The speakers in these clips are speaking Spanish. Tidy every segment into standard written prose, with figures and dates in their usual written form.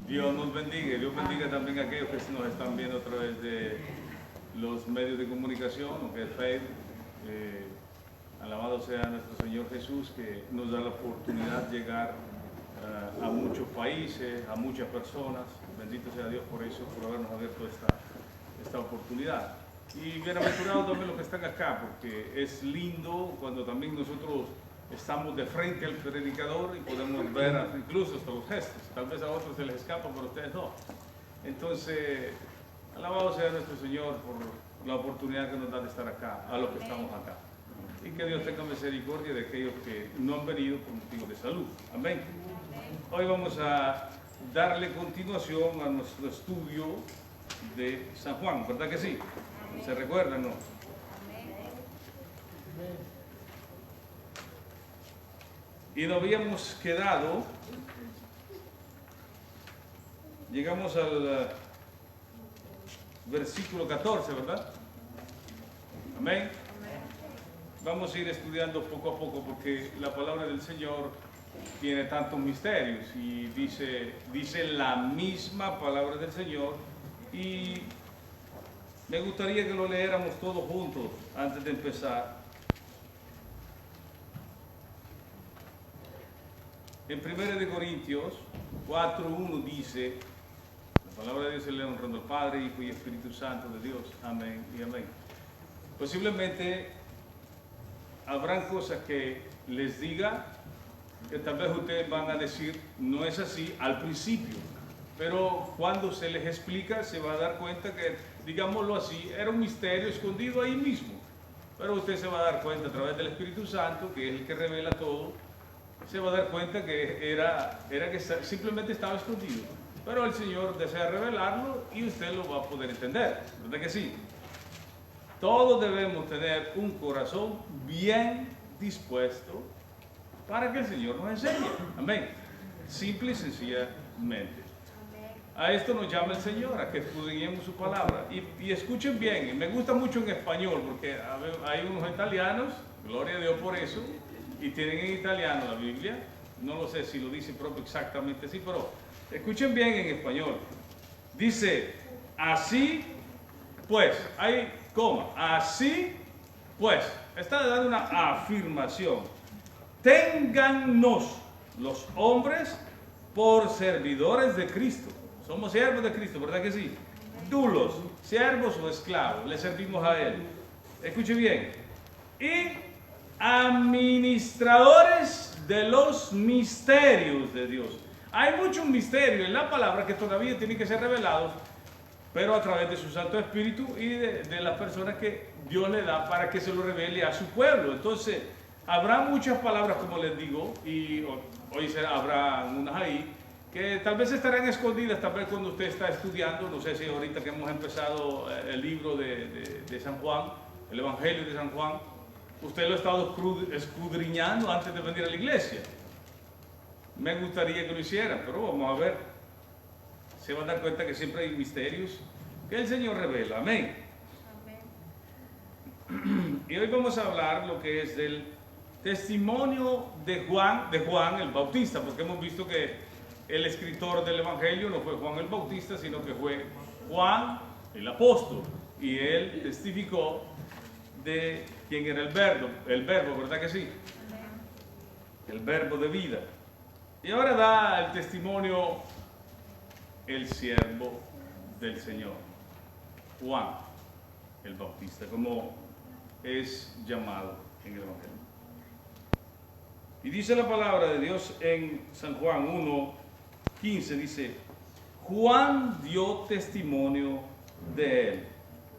Dios nos bendiga y Dios bendiga también a aquellos que nos están viendo a través de los medios de comunicación, lo que es Facebook. Alabado sea nuestro Señor Jesús, que nos da la oportunidad de llegar a muchos países, a muchas personas. Bendito sea Dios por eso, por habernos abierto esta oportunidad. Y bienaventurados también los que están acá, porque es lindo cuando también nosotros estamos de frente al predicador y podemos ver incluso hasta los gestos. Tal vez a otros se les escapa, pero a ustedes no. Entonces, alabado sea nuestro Señor por la oportunidad que nos da de estar acá, a los que estamos acá. Y que Dios tenga misericordia de aquellos que no han venido por motivos de salud. Amén. Hoy vamos a darle continuación a nuestro estudio de San Juan, ¿verdad que sí? ¿Se recuerdan, no? Y nos habíamos quedado, llegamos al versículo 14, ¿verdad? Amén. Vamos a ir estudiando poco a poco porque la palabra del Señor tiene tantos misterios y dice la misma palabra del Señor, y me gustaría que lo leyéramos todos juntos antes de empezar. En 1 Corintios 4:1 dice, la palabra de Dios se lee honrando al Padre, Hijo y Espíritu Santo de Dios. Amén y amén. Posiblemente habrán cosas que les diga que tal vez ustedes van a decir, no es así al principio, pero cuando se les explica se va a dar cuenta que, digámoslo así, era un misterio escondido ahí mismo. Pero usted se va a dar cuenta a través del Espíritu Santo, que es el que revela todo, se va a dar cuenta que era que simplemente estaba escondido. Pero el Señor desea revelarlo y usted lo va a poder entender, ¿verdad que sí? Todos debemos tener un corazón bien dispuesto para que el Señor nos enseñe. Amén. Simple y sencillamente. A esto nos llama el Señor, a que escudriñemos su palabra. Y escuchen bien, y me gusta mucho en español, porque hay unos italianos, gloria a Dios por eso, y tienen en italiano la Biblia. No lo sé si lo dice propio exactamente así, pero escuchen bien en español. Dice, así pues, hay coma, así pues, está dando una afirmación. Téngannos los hombres por servidores de Cristo. Somos siervos de Cristo, ¿verdad que sí? Dulos, siervos o esclavos, le servimos a Él. Escuche bien. Y administradores de los misterios de Dios. Hay muchos misterios en la palabra que todavía tienen que ser revelados, pero a través de su Santo Espíritu y de las personas que Dios le da para que se lo revele a su pueblo. Entonces, habrá muchas palabras, como les digo, y hoy habrá unas ahí, que tal vez estarán escondidas, tal vez cuando usted está estudiando, no sé si ahorita que hemos empezado el libro de San Juan, el Evangelio de San Juan, usted lo ha estado escudriñando antes de venir a la iglesia. Me gustaría que lo hiciera, pero vamos a ver. Se van a dar cuenta que siempre hay misterios que el Señor revela. Amén. Amén. Y hoy vamos a hablar lo que es del testimonio de Juan el Bautista, porque hemos visto que el escritor del Evangelio no fue Juan el Bautista, sino que fue Juan el apóstol, y él testificó de quién era el verbo, ¿verdad que sí? El verbo de vida. Y ahora da el testimonio el siervo del Señor, Juan el Bautista, como es llamado en el Evangelio. Y dice la palabra de Dios en San Juan 1:15, dice, Juan dio testimonio de él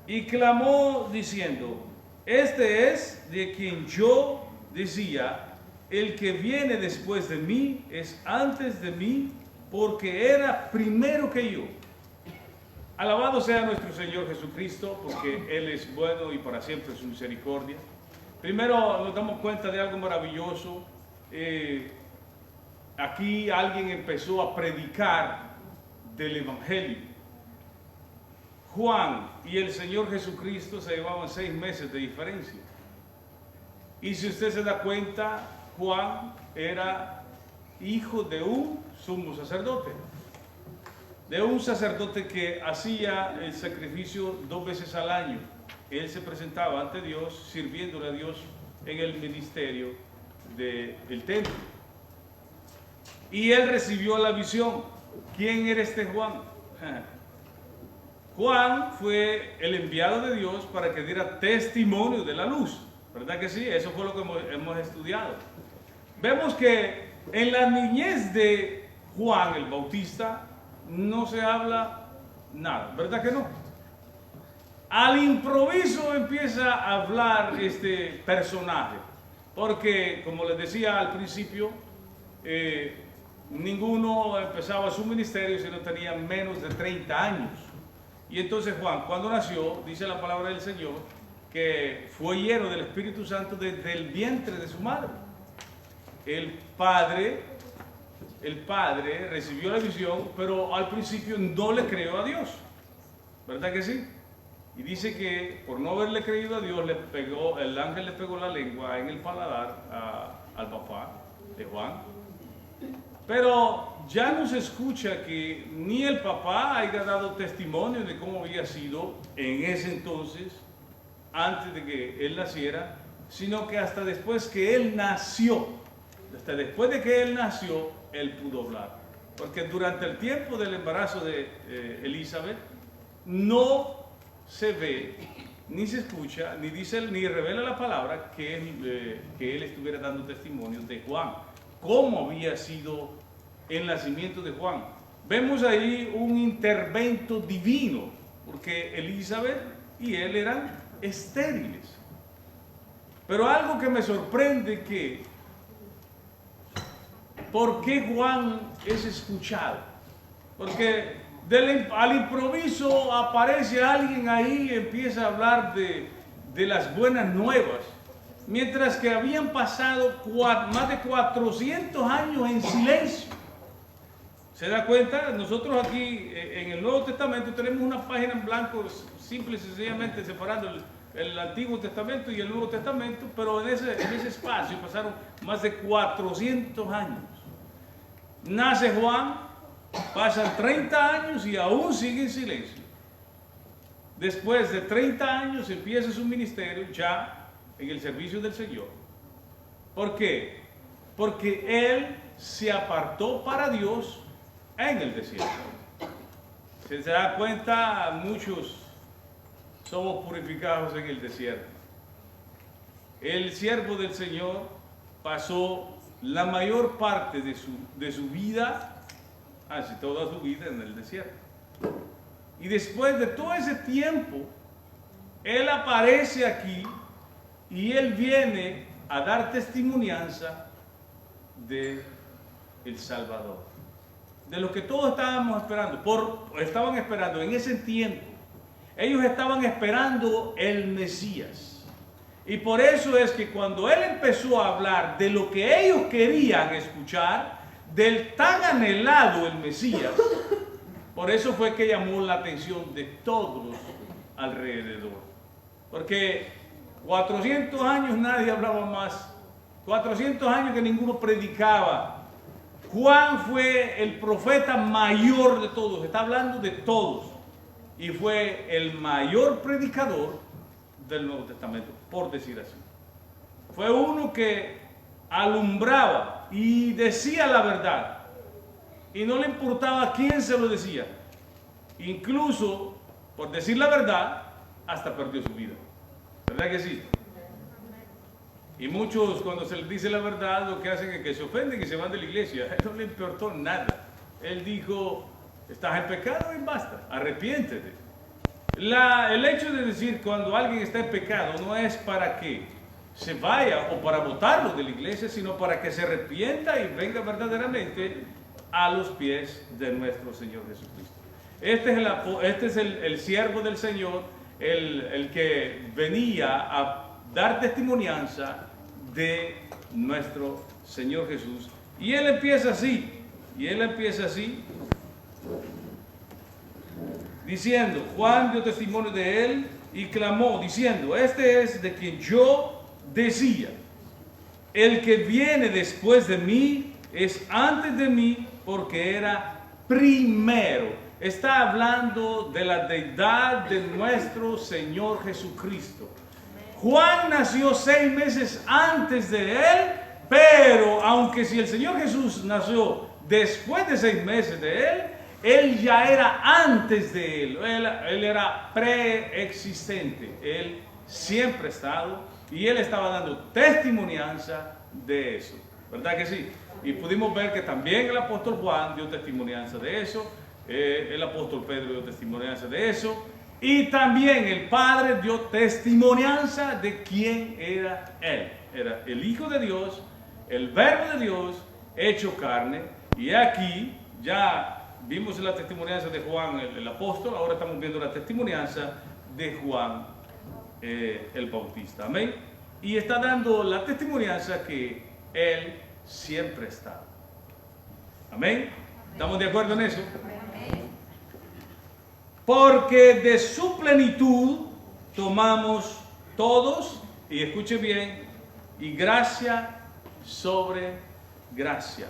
y clamó diciendo, este es de quien yo decía, el que viene después de mí es antes de mí, porque era primero que yo. Alabado sea nuestro Señor Jesucristo, porque Él es bueno y para siempre su misericordia. Primero nos damos cuenta de algo maravilloso. Aquí alguien empezó a predicar del Evangelio. Juan y el Señor Jesucristo se llevaban 6 meses de diferencia. Y si usted se da cuenta, Juan era hijo de un sumo sacerdote. de un sacerdote que hacía el sacrificio 2 veces al año. Él se presentaba ante Dios sirviéndole a Dios en el ministerio del templo. Y él recibió la visión. ¿Quién era este Juan? Juan fue el enviado de Dios para que diera testimonio de la luz. ¿Verdad que sí? Eso fue lo que hemos estudiado. Vemos que en la niñez de Juan el Bautista no se habla nada. ¿Verdad que no? Al improviso empieza a hablar este personaje. Porque, como les decía al principio, ninguno empezaba su ministerio si no tenía menos de 30 años. Y entonces Juan, cuando nació, dice la palabra del Señor, que fue lleno del Espíritu Santo desde el vientre de su madre. El padre recibió la visión, pero al principio no le creyó a Dios. ¿Verdad que sí? Y dice que por no haberle creído a Dios, el ángel le pegó la lengua en el paladar al papá de Juan. Pero ya no se escucha que ni el papá haya dado testimonio de cómo había sido en ese entonces, antes de que él naciera, sino que hasta después que él nació, él pudo hablar. Porque durante el tiempo del embarazo de Elizabeth, no se ve, ni se escucha, ni dice, ni revela la palabra que él estuviera dando testimonio de Juan. ¿Cómo había sido el nacimiento de Juan? Vemos ahí un intervento divino, porque Elizabeth y él eran estériles. Pero algo que me sorprende que, ¿por qué Juan es escuchado? Porque al improviso aparece alguien ahí y empieza a hablar de las buenas nuevas, mientras que habían pasado más de 400 años en silencio. ¿Se da cuenta? Nosotros aquí en el Nuevo Testamento tenemos una página en blanco, simple y sencillamente separando el Antiguo Testamento y el Nuevo Testamento, pero en ese espacio pasaron más de 400 años. Nace Juan, pasan 30 años y aún sigue en silencio. Después de 30 años empieza su ministerio ya en el servicio del Señor. ¿Por qué? Porque él se apartó para Dios en el desierto. Si se da cuenta, muchos somos purificados en el desierto. El siervo del Señor pasó la mayor parte de su vida, casi toda su vida, en el desierto. Y después de todo ese tiempo, él aparece aquí y él viene a dar testimonianza de el Salvador, de lo que todos estábamos esperando. Estaban esperando en ese tiempo. Ellos estaban esperando el Mesías. Y por eso es que cuando él empezó a hablar de lo que ellos querían escuchar, del tan anhelado el Mesías, por eso fue que llamó la atención de todos alrededor. Porque 400 años nadie hablaba más. 400 años que ninguno predicaba. Juan fue el profeta mayor de todos, está hablando de todos, y fue el mayor predicador del Nuevo Testamento, por decir así. Fue uno que alumbraba y decía la verdad, y no le importaba quién se lo decía. Incluso, por decir la verdad, hasta perdió su vida. ¿Verdad que sí? Y muchos, cuando se les dice la verdad, lo que hacen es que se ofenden y se van de la iglesia. A él no le importó nada. Él dijo, estás en pecado y basta, arrepiéntete. El hecho de decir cuando alguien está en pecado no es para que se vaya o para botarlo de la iglesia, sino para que se arrepienta y venga verdaderamente a los pies de nuestro Señor Jesucristo. Este es el siervo del Señor, el que venía a dar testimonianza de nuestro Señor Jesús. Y él empieza así, diciendo, Juan dio testimonio de él y clamó, diciendo, este es de quien yo decía, el que viene después de mí es antes de mí, porque era primero. está hablando de la deidad de nuestro Señor Jesucristo. Juan nació 6 meses antes de él, pero aunque si el Señor Jesús nació después de 6 meses de él ya era antes de él. Él era preexistente. Él siempre ha estado y él estaba dando testimonianza de eso. ¿Verdad que sí? Y pudimos ver que también el apóstol Juan dio testimonianza de eso. El apóstol Pedro dio testimonianza de eso. Y también el Padre dio testimonianza de quién era Él. Era el Hijo de Dios, el Verbo de Dios, hecho carne. Y aquí ya vimos la testimonianza de Juan el apóstol, ahora estamos viendo la testimonianza de Juan el Bautista. Amén. Y está dando la testimonianza que Él siempre está. Amén. ¿Estamos de acuerdo en eso? Porque de su plenitud tomamos todos, y escuche bien, y gracia sobre gracia.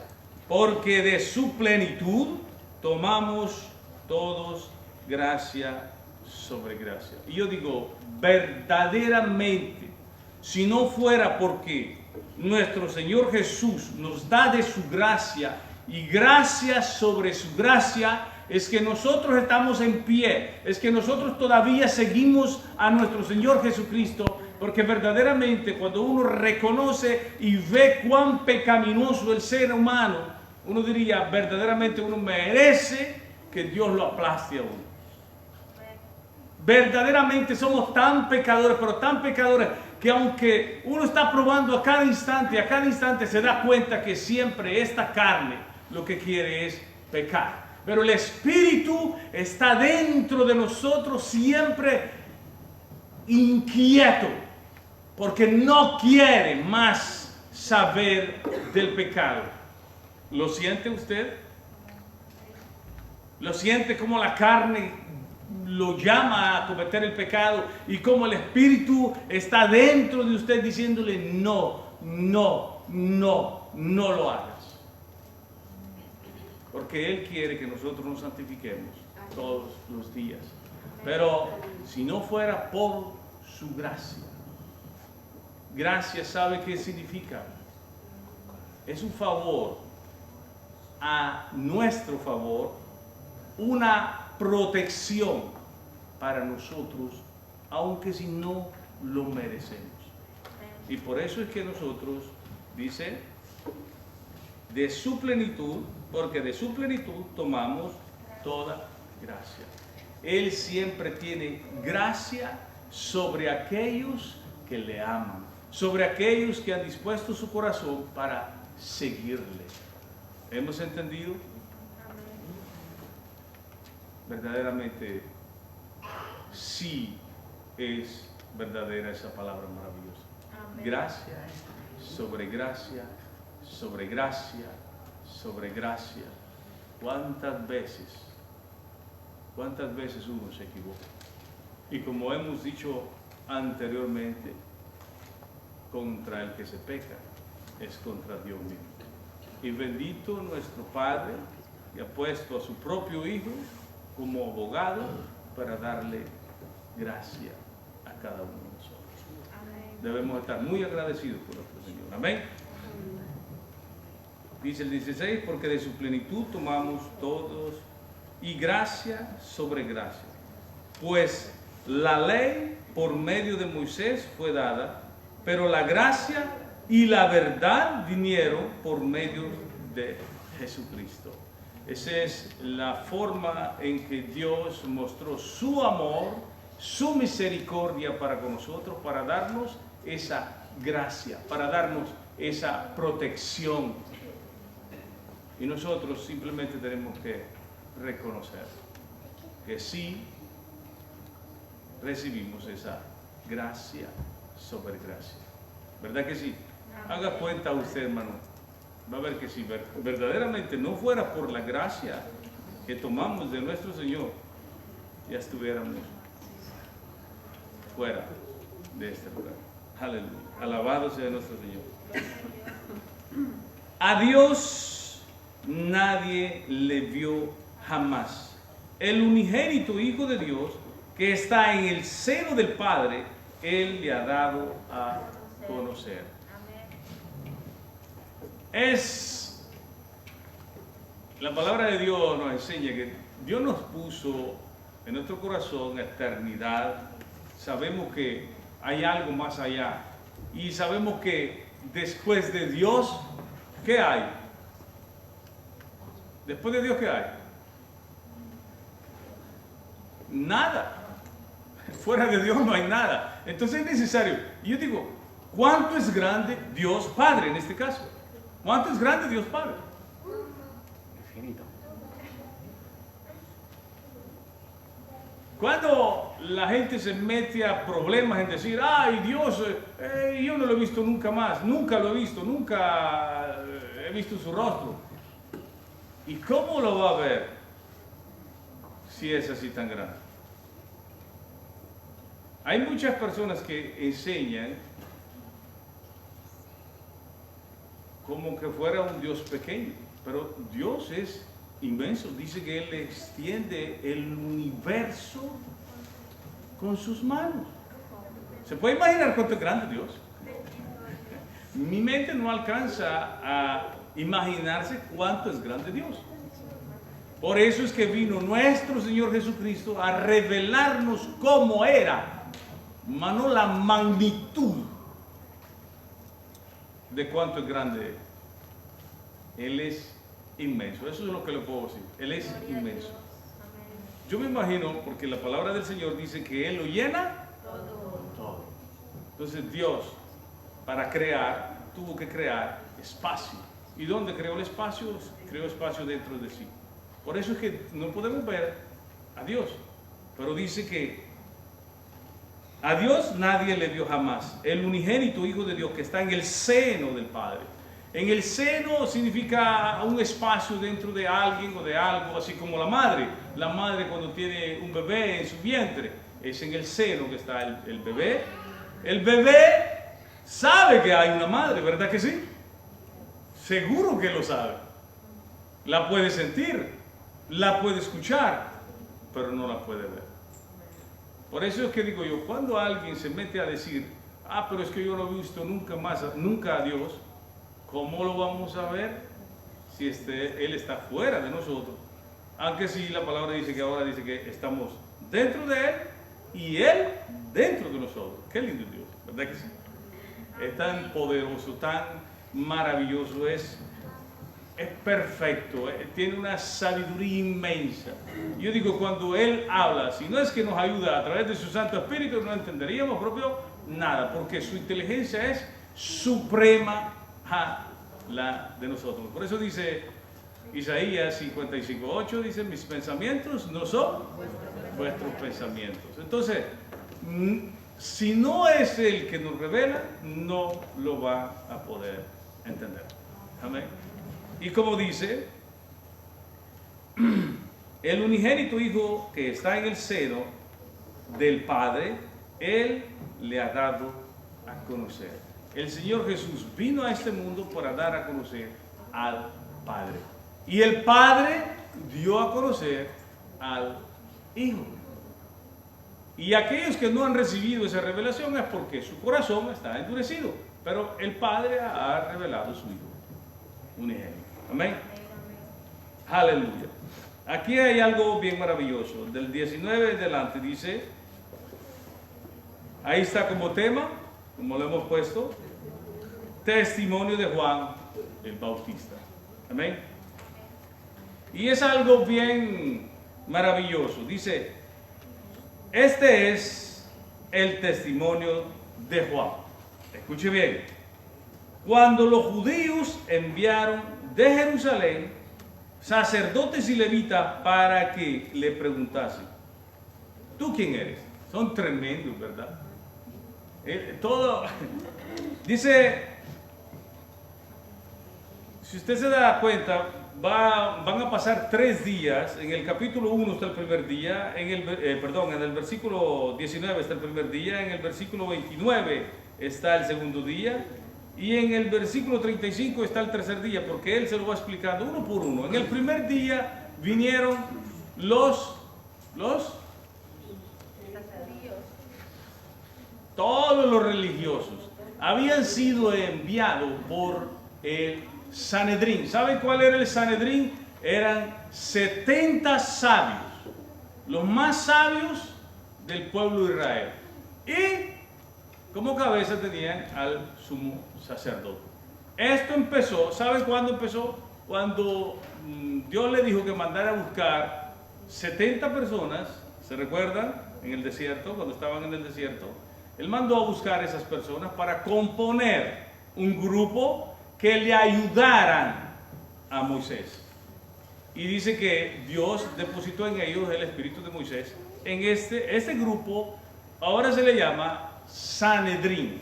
Porque de su plenitud tomamos todos gracia sobre gracia. Y yo digo, verdaderamente, si no fuera porque nuestro Señor Jesús nos da de su gracia y gracia sobre su gracia, es que nosotros estamos en pie, es que nosotros todavía seguimos a nuestro Señor Jesucristo, porque verdaderamente cuando uno reconoce y ve cuán pecaminoso el ser humano, uno diría, verdaderamente uno merece que Dios lo aplaste a uno. Verdaderamente somos tan pecadores, pero tan pecadores, que aunque uno está probando a cada instante se da cuenta que siempre esta carne lo que quiere es pecar. Pero el Espíritu está dentro de nosotros siempre inquieto, porque no quiere más saber del pecado. ¿Lo siente usted? ¿Lo siente como la carne lo llama a cometer el pecado y como el Espíritu está dentro de usted diciéndole no, no, no, no lo hagas? Porque Él quiere que nosotros nos santifiquemos todos los días. Pero si no fuera por su gracia, gracia, ¿sabe qué significa? Es un favor, a nuestro favor, una protección para nosotros, aunque si no lo merecemos. Y por eso es que nosotros, dice, de su plenitud, porque de su plenitud tomamos toda gracia. Él siempre tiene gracia sobre aquellos que le aman, sobre aquellos que han dispuesto su corazón para seguirle. ¿Hemos entendido? Verdaderamente, sí es verdadera esa palabra maravillosa. Amén. Gracia sobre gracia, sobre gracia, sobre gracia. ¿Cuántas veces uno se equivoca? Y como hemos dicho anteriormente, contra el que se peca es contra Dios mismo. Y bendito nuestro Padre, que ha puesto a su propio Hijo como abogado para darle gracia a cada uno de nosotros. Amén. Debemos estar muy agradecidos por nuestro Señor. Amén. Dice el 16, porque de su plenitud tomamos todos y gracia sobre gracia. Pues la ley por medio de Moisés fue dada, pero la gracia y la verdad vinieron por medio de Jesucristo. Esa es la forma en que Dios mostró su amor, su misericordia para con nosotros, para darnos esa gracia, para darnos esa protección. Y nosotros simplemente tenemos que reconocer que sí recibimos esa gracia sobre gracia. ¿Verdad que sí? Haga cuenta usted, hermano. Va a ver que si verdaderamente no fuera por la gracia que tomamos de nuestro Señor, ya estuviéramos fuera de este lugar. Aleluya. Alabado sea nuestro Señor. A Dios nadie le vio jamás. el unigénito Hijo de Dios, que está en el seno del Padre, Él le ha dado a conocer. La palabra de Dios nos enseña que Dios nos puso en nuestro corazón la eternidad. Sabemos que hay algo más allá. Y sabemos que después de Dios, ¿qué hay? Después de Dios, ¿qué hay? Nada. Fuera de Dios no hay nada. Entonces es necesario. Y yo digo, ¿cuánto es grande Dios Padre en este caso? ¿Cuánto es grande Dios Padre? Infinito. Cuando la gente se mete a problemas en decir, ay Dios, yo no lo he visto nunca más, nunca lo he visto, nunca he visto su rostro. ¿Y cómo lo va a ver si es así tan grande? Hay muchas personas que enseñan como que fuera un Dios pequeño, pero Dios es inmenso. Dice que Él extiende el universo con sus manos. ¿Se puede imaginar cuánto es grande Dios? Mi mente no alcanza a imaginarse cuánto es grande Dios. Por eso es que vino nuestro Señor Jesucristo a revelarnos cómo era, mas no la magnitud de cuánto es grande Él. Él es inmenso. Eso es lo que le puedo decir. Él es inmenso. Yo me imagino, porque la palabra del Señor dice que Él lo llena todo. Entonces Dios, para crear, tuvo que crear espacio. ¿Y dónde creó el espacio? Creó espacio dentro de sí. Por eso es que no podemos ver a Dios. Pero dice que a Dios nadie le vio jamás. El unigénito Hijo de Dios que está en el seno del Padre. En el seno significa un espacio dentro de alguien o de algo, así como la madre. La madre cuando tiene un bebé en su vientre, es en el seno que está el bebé. El bebé sabe que hay una madre, ¿verdad que sí? Seguro que lo sabe. La puede sentir, la puede escuchar, pero no la puede ver. Por eso es que digo yo, cuando alguien se mete a decir, pero es que yo no he visto nunca a Dios, ¿cómo lo vamos a ver si Él está fuera de nosotros? Aunque sí, la palabra dice que ahora dice que estamos dentro de Él y Él dentro de nosotros. Qué lindo Dios, ¿verdad que sí? Es tan poderoso, tan maravilloso, es perfecto, tiene una sabiduría inmensa. Yo digo, cuando Él habla, si no es que nos ayuda a través de su Santo Espíritu, no entenderíamos propio nada, porque su inteligencia es suprema a la de nosotros. Por eso dice Isaías 55:8, dice, mis pensamientos no son vuestros pensamientos. Entonces, si no es el que nos revela, no lo va a poder entender. Amén. Y como dice, el unigénito Hijo que está en el seno del Padre, Él le ha dado a conocer. El Señor Jesús vino a este mundo para dar a conocer al Padre. Y el Padre dio a conocer al Hijo. Y aquellos que no han recibido esa revelación es porque su corazón está endurecido. Pero el Padre ha revelado a su Hijo unigénito. Amén. Aleluya. Aquí hay algo bien maravilloso. Del 19 en adelante dice, ahí está como tema, como lo hemos puesto, testimonio de Juan el Bautista. Amén. Y es algo bien maravilloso. Dice, este es el testimonio de Juan. Escuche bien. Cuando los judíos enviaron de Jerusalén sacerdotes y levitas para que le preguntasen, ¿tú quién eres? Son tremendos, ¿verdad? Todo, dice, si usted se da cuenta, van a pasar 3 días. En el capítulo 1 está el primer día, en el versículo 19 está el primer día, en el versículo 29 está el segundo día, y en el versículo 35 está el tercer día, porque él se lo va explicando uno por uno. En el primer día vinieron los todos los religiosos habían sido enviados por el Sanedrín. ¿Saben cuál era el Sanedrín? Eran 70 sabios, los más sabios del pueblo de Israel. Y como cabeza tenían al sumo sacerdote. Esto empezó, ¿saben cuándo empezó? Cuando Dios le dijo que mandara a buscar 70 personas, ¿se recuerdan? En el desierto, cuando estaban en el desierto. Él mandó a buscar a esas personas para componer un grupo que le ayudaran a Moisés. Y dice que Dios depositó en ellos el espíritu de Moisés. En este grupo ahora se le llama Sanedrín.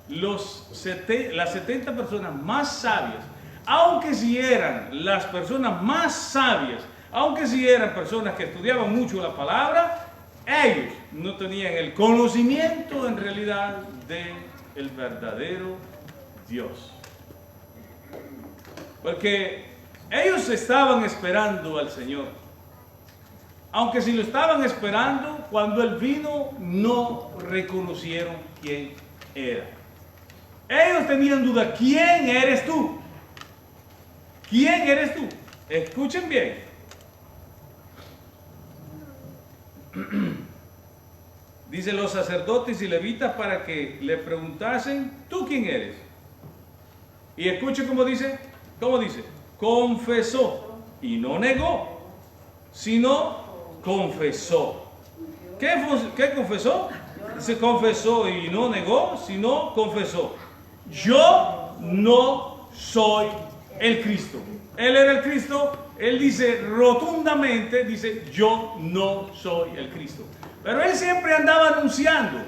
Las 70 personas más sabias, aunque si eran las personas más sabias, aunque si eran personas que estudiaban mucho la palabra, ellos no tenían el conocimiento en realidad del verdadero Dios. Porque ellos estaban esperando al Señor. Aunque si lo estaban esperando, cuando Él vino no reconocieron quién era. Ellos tenían duda, ¿quién eres tú? ¿Quién eres tú? Escuchen bien. Dice los sacerdotes y levitas para que le preguntasen, ¿tú quién eres? Y escuche cómo dice, confesó y no negó, sino confesó. ¿Qué confesó? Se confesó y no negó, sino confesó. Yo no soy el Cristo. Él era el Cristo. Él dice rotundamente, dice, yo no soy el Cristo. Pero él siempre andaba anunciando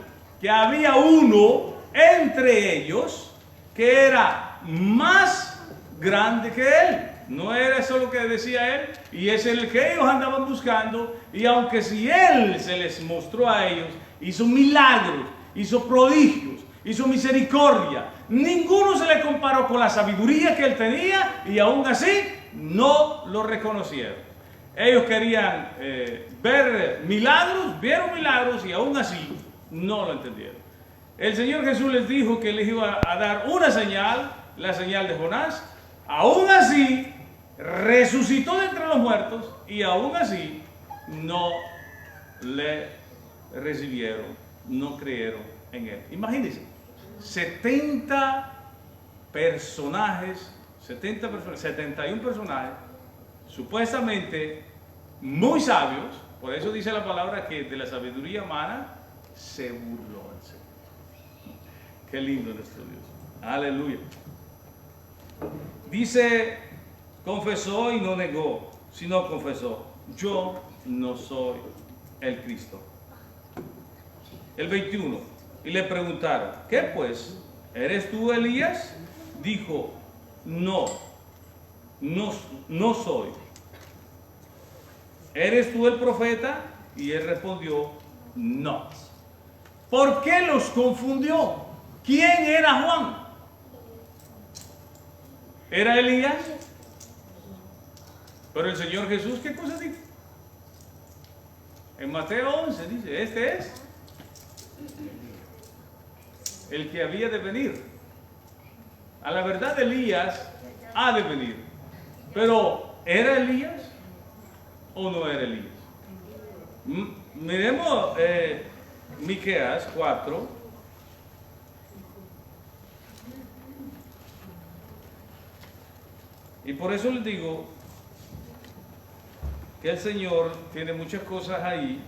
que había uno entre ellos que era más grande que él. No era eso lo que decía él, y es el que ellos andaban buscando. Y aunque si él se les mostró a ellos, hizo milagros, hizo prodigios, hizo misericordia, ninguno se le comparó con la sabiduría que él tenía, y aún así no lo reconocieron. Ellos querían ver milagros, vieron milagros y aún así no lo entendieron. El Señor Jesús les dijo que les iba a dar una señal, la señal de Jonás. Aún así resucitó de entre los muertos y aún así no le recibieron, no creyeron en él. Imagínense, 71 personajes, supuestamente muy sabios. Por eso dice la palabra que de la sabiduría humana se burló el Señor. Qué lindo nuestro Dios. Aleluya. Dice, confesó y no negó, sino confesó, yo no soy el Cristo. El 21, y le preguntaron, ¿qué pues? ¿Eres tú Elías? Dijo, no soy. ¿Eres tú el profeta? Y él respondió, no. ¿Por qué los confundió? ¿Quién era Juan? ¿Era Elías? Pero el Señor Jesús, ¿qué cosa dice? En Mateo 11 dice, este es el que había de venir. A la verdad Elías ha de venir. Pero, ¿era Elías o no era Elías? Miremos Miqueas 4. Y por eso les digo que el Señor tiene muchas cosas ahí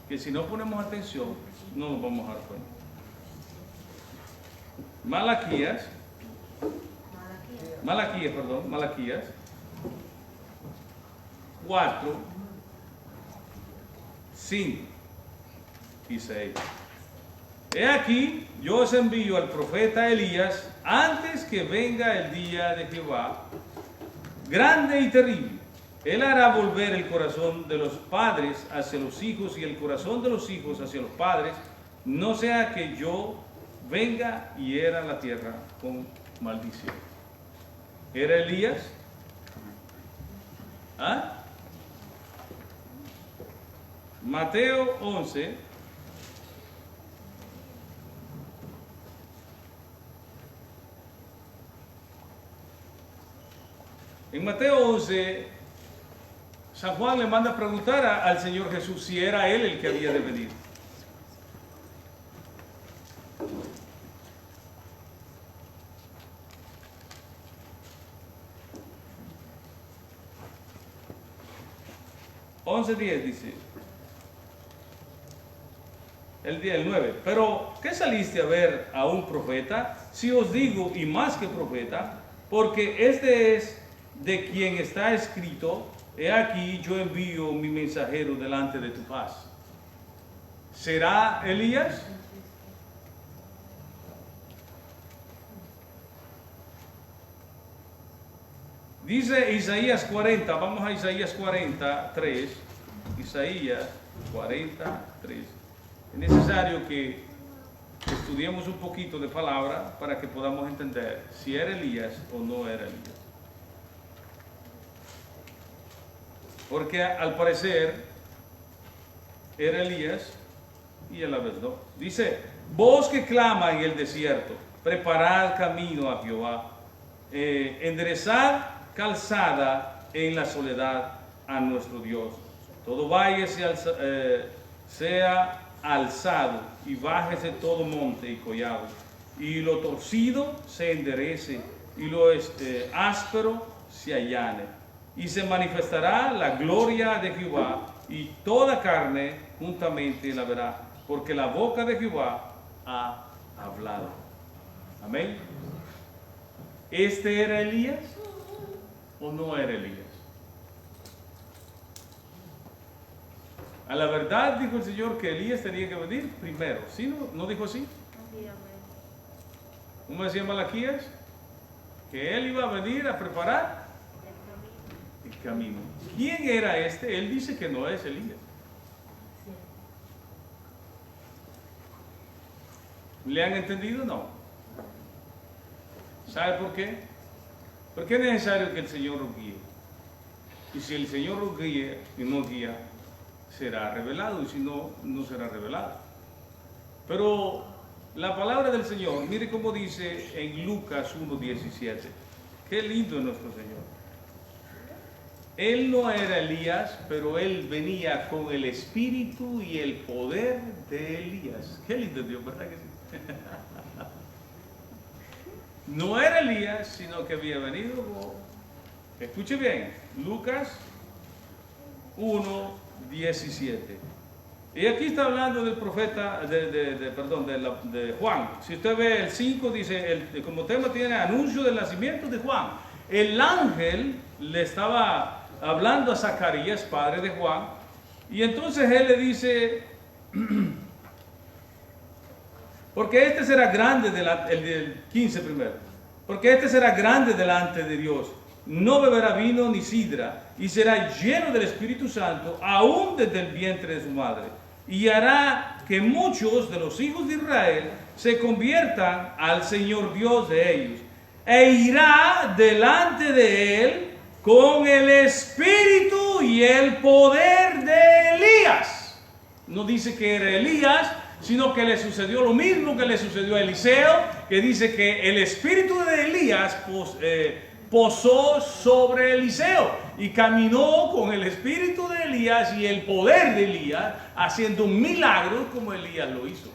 que si no ponemos atención no nos vamos a dar cuenta. Malaquías 4, 5 y 6. He aquí, yo os envío al profeta Elías antes que venga el día de Jehová, grande y terrible. Él hará volver el corazón de los padres hacia los hijos y el corazón de los hijos hacia los padres, no sea que yo venga y hiera la tierra con maldición. ¿Era Elías? ¿Ah? Mateo 11. En Mateo 11, San Juan le manda a preguntar al Señor Jesús si era Él el que había de venir. Once 10 dice, el 9, pero ¿qué saliste a ver a un profeta? Si os digo, y más que profeta, porque este es de quien está escrito, he aquí yo envío mi mensajero delante de tu paz. ¿Será Elías? Dice Isaías 40, vamos a Isaías 43, Isaías 43. Es necesario que estudiemos un poquito de palabra para que podamos entender si era Elías o no era Elías. Porque al parecer era Elías y a la vez no. Dice, voz que clama en el desierto, preparad camino a Jehová, enderezad calzada en la soledad a nuestro Dios. Todo valle sea alzado y bájese todo monte y collado, y lo torcido se enderece y lo áspero se allane, y se manifestará la gloria de Jehová, y toda carne juntamente la verá, porque la boca de Jehová ha hablado. Amén. ¿Este era Elías o no era Elías? A la verdad dijo el Señor que Elías tenía que venir primero. ¿Sí? ¿No dijo así? ¿Cómo decía Malaquías? Que él iba a venir a preparar el camino. ¿Quién era este? Él dice que no es Elías. ¿Le han entendido? No. ¿Sabe por qué? Porque es necesario que el Señor lo guíe. Y si el Señor lo guía y no guía, será revelado, y si no, no será revelado. Pero la palabra del Señor, mire cómo dice en Lucas 1:17. Qué lindo es nuestro Señor. Él no era Elías, pero él venía con el espíritu y el poder de Elías. Qué lindo Dios, ¿verdad que sí? No era Elías, sino que había venido. Escuche bien, Lucas 1:17. Y aquí está hablando del profeta, de Juan. Si usted ve el 5, dice, como tema tiene anuncio del nacimiento de Juan. El ángel le estaba hablando a Zacarías, padre de Juan, y entonces él le dice, porque este será grande, el del 15 primero, porque este será grande delante de Dios, no beberá vino ni sidra, y será lleno del Espíritu Santo, aún desde el vientre de su madre, y hará que muchos de los hijos de Israel se conviertan al Señor Dios de ellos, e irá delante de él con el espíritu y el poder de Elías. No dice que era Elías, sino que le sucedió lo mismo que le sucedió a Eliseo, que dice que el espíritu de Elías posó sobre Eliseo y caminó con el espíritu de Elías y el poder de Elías, haciendo milagros como Elías lo hizo.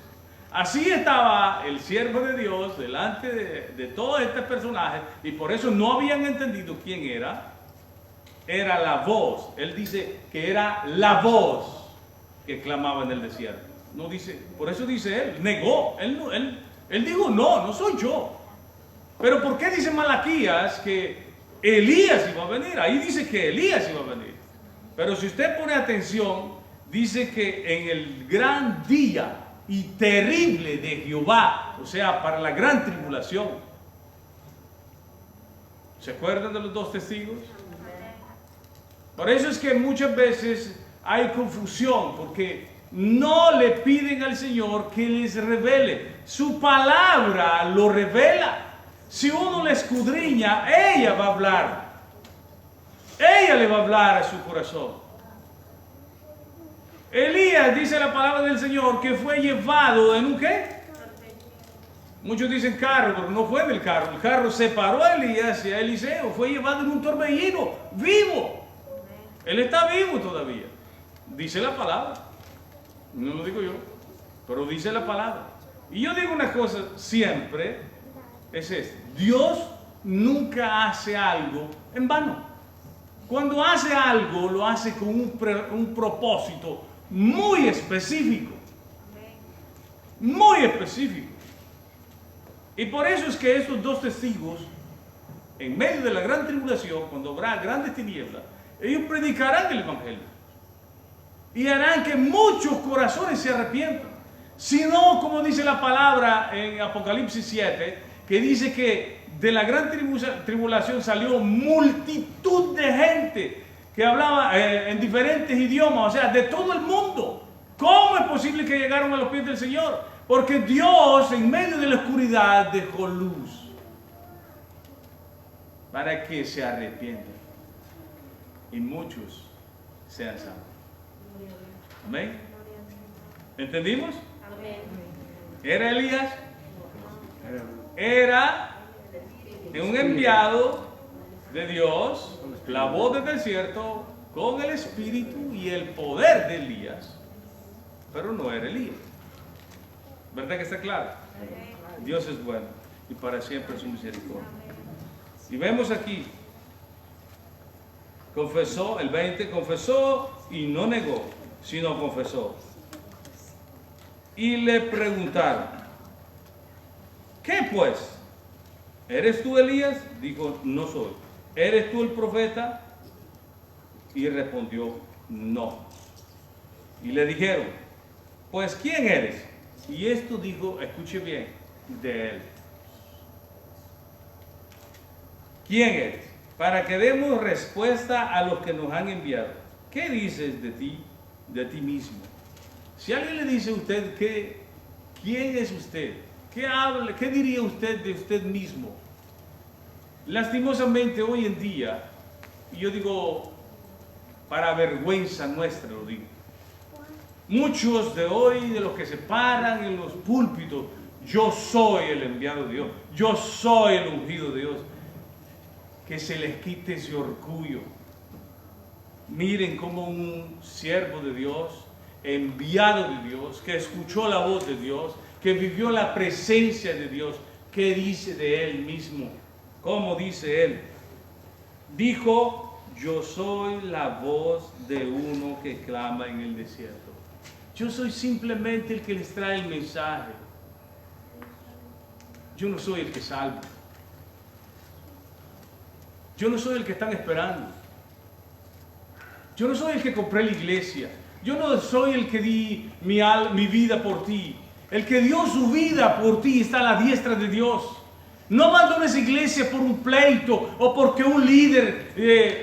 Así estaba el siervo de Dios delante de todos estos personajes, y por eso no habían entendido quién era. Era la voz. Él dice que era la voz que clamaba en el desierto. No dice, por eso dice él, negó. Él dijo, no soy yo. Pero ¿por qué dice Malaquías que Elías iba a venir? Ahí dice que Elías iba a venir. Pero si usted pone atención, dice que en el gran día y terrible de Jehová, o sea, para la gran tribulación. ¿Se acuerdan de los dos testigos? Por eso es que muchas veces hay confusión, porque no le piden al Señor que les revele. Su palabra lo revela. Si uno le escudriña, ella va a hablar. Ella le va a hablar a su corazón. Elías Elías, dice la palabra del Señor, que fue llevado en un ¿qué? Muchos dicen carro, pero no fue en el carro. El carro separó a Elías y a Eliseo. Fue llevado en un torbellino, vivo. Él está vivo todavía. Dice la palabra. No lo digo yo, pero dice la palabra. Y yo digo una cosa siempre, es esto. Dios nunca hace algo en vano. Cuando hace algo, lo hace con un propósito muy específico. Muy específico. Y por eso es que estos dos testigos, en medio de la gran tribulación, cuando habrá grandes tinieblas, ellos predicarán el Evangelio. Y harán que muchos corazones se arrepientan. Si no, como dice la palabra en Apocalipsis 7, que dice que de la gran tribulación salió multitud de gente que hablaba en diferentes idiomas, o sea, de todo el mundo. ¿Cómo es posible que llegaron a los pies del Señor? Porque Dios en medio de la oscuridad dejó luz para que se arrepientan y muchos sean salvos. Amén. ¿Entendimos? ¿Era Elías? Era un enviado de Dios, la voz del desierto, con el espíritu y el poder de Elías, pero no era Elías. ¿Verdad que está claro? Dios es bueno y para siempre su misericordia. Y vemos aquí, confesó, el 20, confesó y no negó, sino confesó. Y le preguntaron, ¿qué pues? ¿Eres tú Elías? Dijo, no soy. ¿Eres tú el profeta? Y respondió, no. Y le dijeron, pues ¿quién eres? Y esto dijo, escuche bien, de él. ¿Quién eres? Para que demos respuesta a los que nos han enviado. ¿Qué dices de ti mismo? Si alguien le dice a usted quién es usted, ¿qué diría usted de usted mismo? Lastimosamente hoy en día, y yo digo, para vergüenza nuestra lo digo, muchos de hoy, de los que se paran en los púlpitos, yo soy el enviado de Dios, yo soy el ungido de Dios, que se les quite ese orgullo. Miren cómo un siervo de Dios, enviado de Dios, que escuchó la voz de Dios, que vivió la presencia de Dios, ¿qué dice de él mismo? ¿Cómo dice él? Dijo, yo soy la voz de uno que clama en el desierto. Yo soy simplemente el que les trae el mensaje. Yo no soy el que salva. Yo no soy el que están esperando. Yo no soy el que compré la iglesia. Yo no soy el que di mi vida por ti. El que dio su vida por ti está a la diestra de Dios. No abandones iglesia por un pleito o porque un líder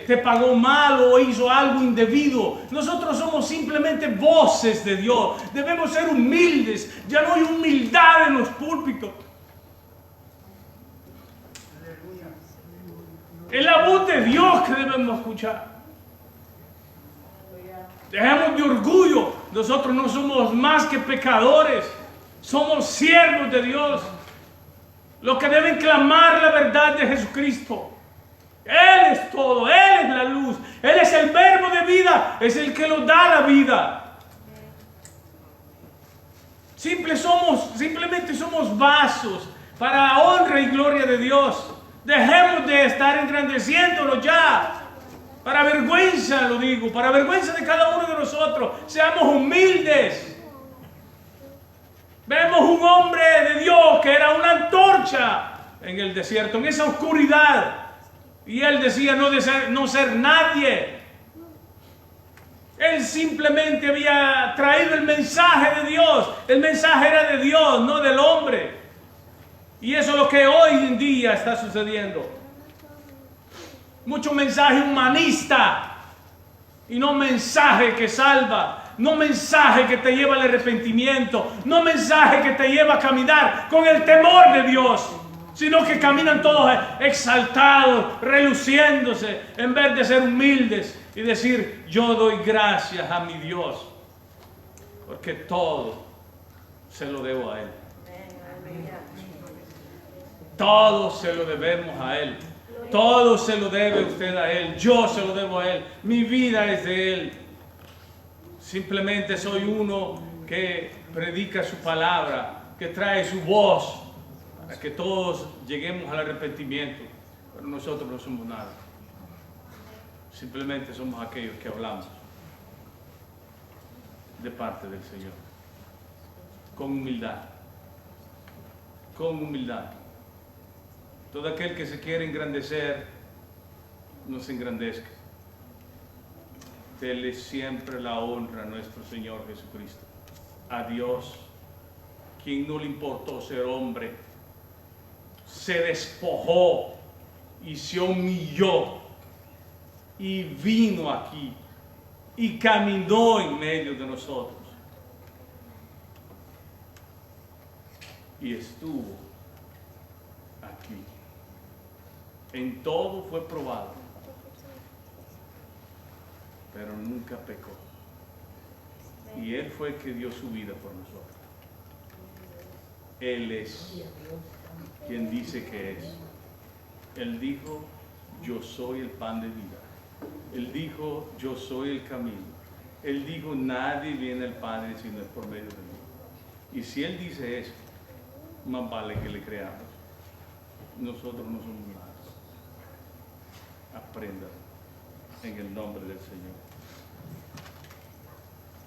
te pagó mal o hizo algo indebido. Nosotros somos simplemente voces de Dios. Debemos ser humildes. Ya no hay humildad en los púlpitos. Es la voz de Dios que debemos escuchar. Dejemos de orgullo. Nosotros no somos más que pecadores. Somos siervos de Dios. Los que deben clamar la verdad de Jesucristo. Él es todo. Él es la luz. Él es el verbo de vida. Es el que nos da la vida. Simplemente somos vasos para honra y gloria de Dios. Dejemos de estar engrandeciéndolo ya. Para vergüenza, lo digo, para vergüenza de cada uno de nosotros. Seamos humildes. Vemos un hombre de Dios que era una antorcha en el desierto, en esa oscuridad. Y él decía no ser nadie. Él simplemente había traído el mensaje de Dios. El mensaje era de Dios, no del hombre. Y eso es lo que hoy en día está sucediendo. Mucho mensaje humanista y no mensaje que salva. No mensaje que te lleva al arrepentimiento. No mensaje que te lleva a caminar con el temor de Dios. Sino que caminan todos exaltados, reluciéndose, en vez de ser humildes y decir, yo doy gracias a mi Dios. porque todo se lo debo a Él. Todo se lo debemos a Él. Todo se lo debe usted a Él. Yo se lo debo a Él. Mi vida es de Él. Simplemente soy uno que predica su palabra, que trae su voz, para que todos lleguemos al arrepentimiento. Pero nosotros no somos nada. Simplemente somos aquellos que hablamos de parte del Señor. Con humildad. Con humildad. Todo aquel que se quiere engrandecer, no se engrandezca. Dele siempre la honra a nuestro Señor Jesucristo. A Dios, quien no le importó ser hombre, se despojó y se humilló y vino aquí y caminó en medio de nosotros. Y estuvo aquí. En todo fue probado, pero nunca pecó. Y Él fue el que dio su vida por nosotros. Él es quien dice que es. Él dijo, yo soy el pan de vida. Él dijo, yo soy el camino. Él dijo, nadie viene al Padre sino es por medio de mí. Y si Él dice eso, más vale que le creamos. Nosotros no somos nada. Aprenda en el nombre del Señor.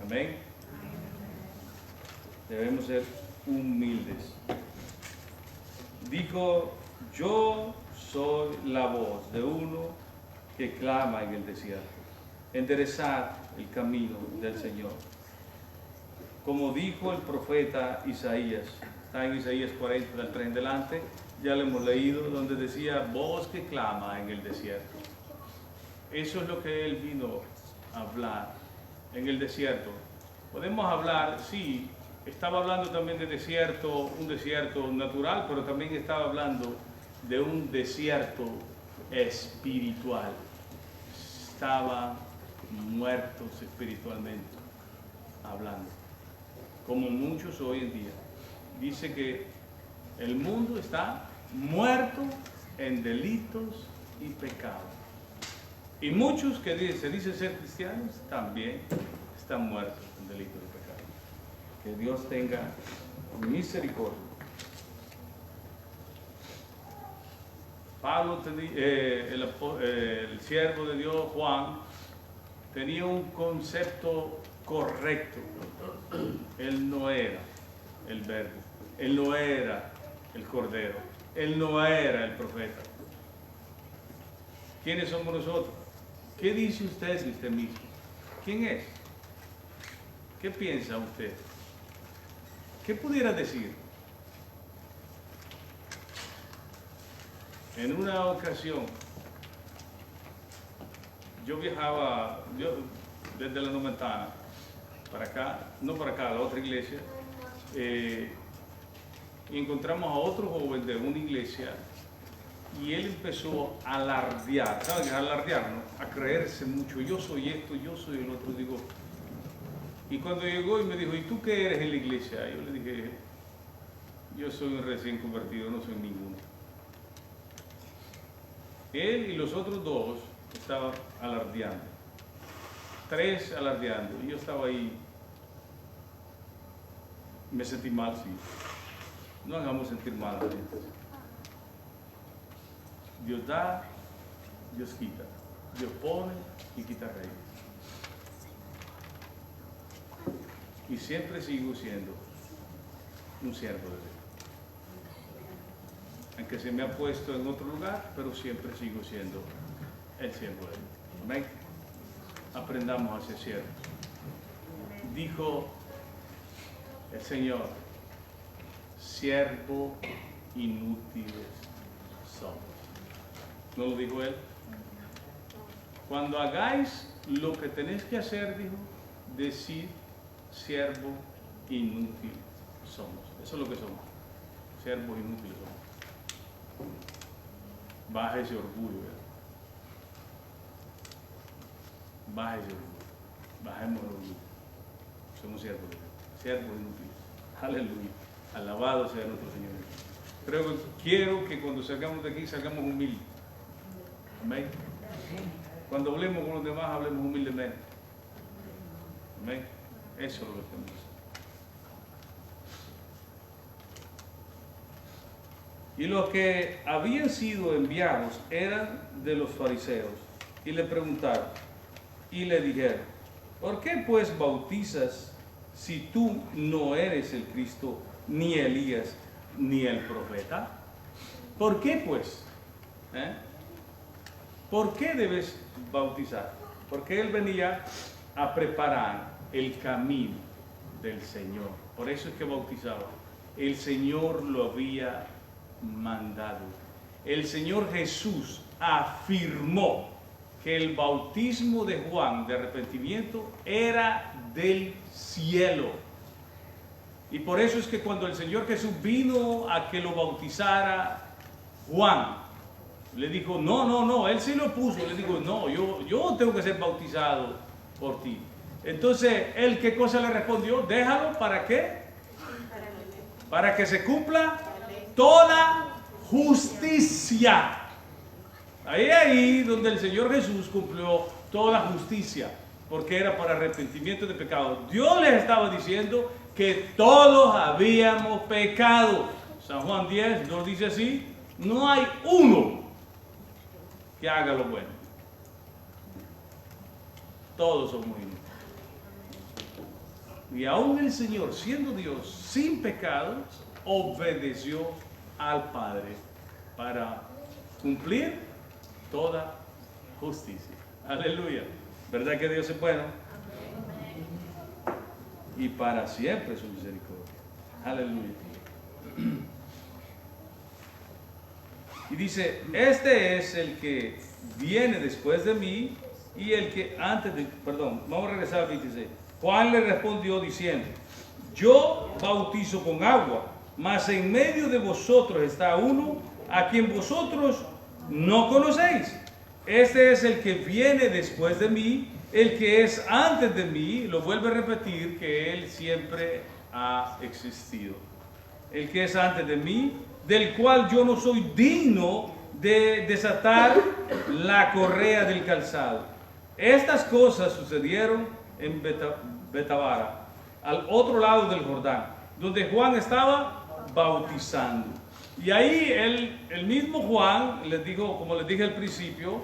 Amén. Debemos ser humildes. Dijo, yo soy la voz de uno que clama en el desierto. Enderezad el camino del Señor. Como dijo el profeta Isaías, está en Isaías 40 del 3 en delante, ya lo hemos leído, donde decía, voz que clama en el desierto. Eso es lo que Él vino a hablar en el desierto. Podemos hablar, sí, estaba hablando también de desierto, un desierto natural, pero también estaba hablando de un desierto espiritual. Estaban muertos espiritualmente, hablando. Como muchos hoy en día. Dice que el mundo está muerto en delitos y pecados. Y muchos que se dicen ser cristianos también están muertos en delitos y pecados. Que Dios tenga misericordia. Pablo, el siervo de Dios, Juan, tenía un concepto correcto. Él no era el verbo, él no era el cordero, él no era el profeta. ¿Quiénes somos nosotros? ¿Qué dice usted de usted mismo? ¿Quién es? ¿Qué piensa usted? ¿Qué pudiera decir? En una ocasión, yo viajaba desde la Nomentana para acá, no para acá, a la otra iglesia, y encontramos a otro joven de una iglesia y él empezó a alardear, ¿sabes qué es alardear, no? A creerse mucho, yo soy esto, yo soy el otro, digo. Y cuando llegó y me dijo, ¿y tú qué eres en la iglesia? Yo le dije, yo soy un recién convertido, no soy ninguno. Él y los otros dos estaban alardeando, 3 alardeando, y yo estaba ahí, me sentí mal, sí. No hagamos sentir mal a la gente. Dios da, Dios quita. Dios pone y quita reyes. Y siempre sigo siendo un siervo de Dios. Aunque se me ha puesto en otro lugar, pero siempre sigo siendo el siervo de Dios. Amén. Aprendamos a ser siervos. Dijo el Señor, siervo inútiles somos. ¿No lo dijo Él? Cuando hagáis lo que tenéis que hacer, dijo, decid, siervo inútil somos. Eso es lo que somos. Siervos inútiles somos. Baja ese orgullo, ¿verdad? Baja ese orgullo. Bajemos el orgullo. Somos siervos de Dios. siervos inútiles. Aleluya. Alabado sea nuestro Señor. Quiero que cuando salgamos de aquí salgamos humildes. Amén. Cuando hablemos con los demás, hablemos humildemente. Amén. Eso es lo que tenemos que hacer. Y los que habían sido enviados eran de los fariseos. Y le preguntaron, y le dijeron, ¿por qué pues bautizas si tú no eres el Cristo, ni Elías, ni el profeta? ¿Por qué pues? ¿Por qué debes bautizar? Porque él venía a preparar el camino del Señor. Por eso es que bautizaba. El Señor lo había mandado. El Señor Jesús afirmó que el bautismo de Juan de arrepentimiento era del cielo. Y por eso es que cuando el Señor Jesús vino a que lo bautizara Juan, le dijo, no, él sí lo puso, le dijo, no, yo tengo que ser bautizado por ti. Entonces, él, ¿qué cosa le respondió? Déjalo, ¿para qué? Para que se cumpla toda justicia. Ahí donde el Señor Jesús cumplió toda justicia, porque era para arrepentimiento de pecado. Dios les estaba diciendo que todos habíamos pecado. San Juan 10 nos dice así, no hay uno que haga lo bueno. Todos somos inútiles. Y aún el Señor, siendo Dios sin pecado, obedeció al Padre para cumplir toda justicia. Aleluya. ¿Verdad que Dios es bueno? Y para siempre su misericordia. Aleluya. Y dice, este es el que viene después de mí y el que antes de... Perdón, vamos a regresar al 26. Juan le respondió diciendo, yo bautizo con agua, mas en medio de vosotros está uno a quien vosotros no conocéis. Este es el que viene después de mí, el que es antes de mí, lo vuelve a repetir que él siempre ha existido. El que es antes de mí, del cual yo no soy digno de desatar la correa del calzado. Estas cosas sucedieron en Betabara, al otro lado del Jordán, donde Juan estaba bautizando. Y ahí el mismo Juan les dijo, como les dije al principio,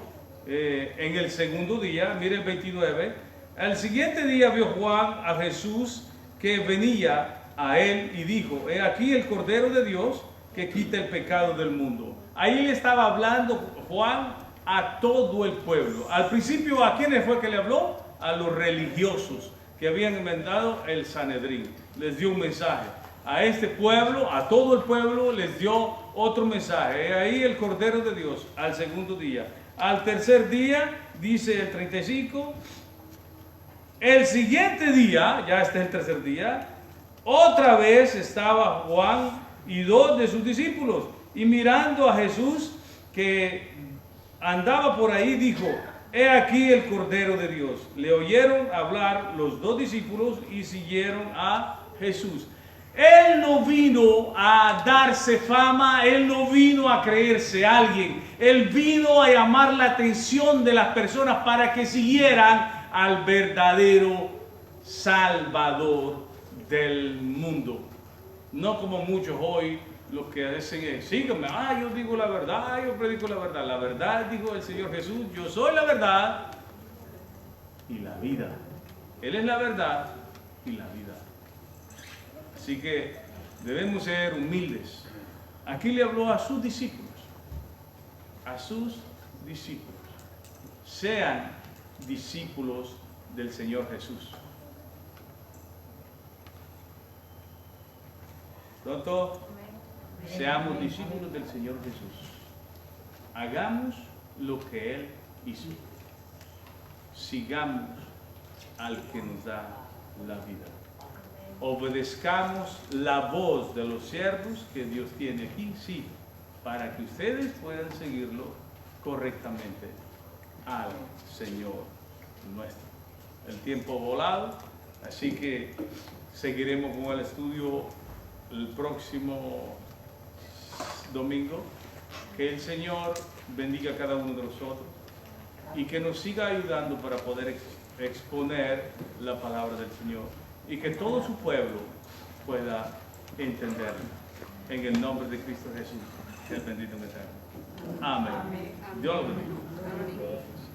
en el segundo día, mire el 29, al siguiente día vio Juan a Jesús que venía a él y dijo, he aquí el Cordero de Dios que quita el pecado del mundo. Ahí le estaba hablando Juan a todo el pueblo. Al principio, ¿a quiénes fue que le habló? A los religiosos que habían inventado el Sanedrín. Les dio un mensaje. A este pueblo, a todo el pueblo, les dio otro mensaje. Ahí el Cordero de Dios, al segundo día. Al tercer día, dice el 35, el siguiente día, ya este es el tercer día, otra vez estaba Juan y dos de sus discípulos, y mirando a Jesús que andaba por ahí, dijo, he aquí el Cordero de Dios. Le oyeron hablar los dos discípulos y siguieron a Jesús. Él no vino a darse fama, él no vino a creerse alguien, él vino a llamar la atención de las personas para que siguieran al verdadero Salvador del mundo. No como muchos hoy, los que dicen es, sígueme, yo digo la verdad, yo predico la verdad. La verdad, dijo el Señor Jesús, yo soy la verdad y la vida. Él es la verdad y la vida. Así que debemos ser humildes. Aquí le habló a sus discípulos. A sus discípulos. Sean discípulos del Señor Jesús. Pronto, seamos discípulos del Señor Jesús. Hagamos lo que Él hizo. Sigamos al que nos da la vida. Obedezcamos la voz de los siervos que Dios tiene aquí, sí, para que ustedes puedan seguirlo correctamente al Señor nuestro. El tiempo volado, así que seguiremos con el estudio el próximo domingo. Que el Señor bendiga a cada uno de nosotros y que nos siga ayudando para poder exponer la palabra del Señor y que todo su pueblo pueda entenderla. En el nombre de Cristo Jesús, el bendito en eterno. Amén. Dios lo bendiga.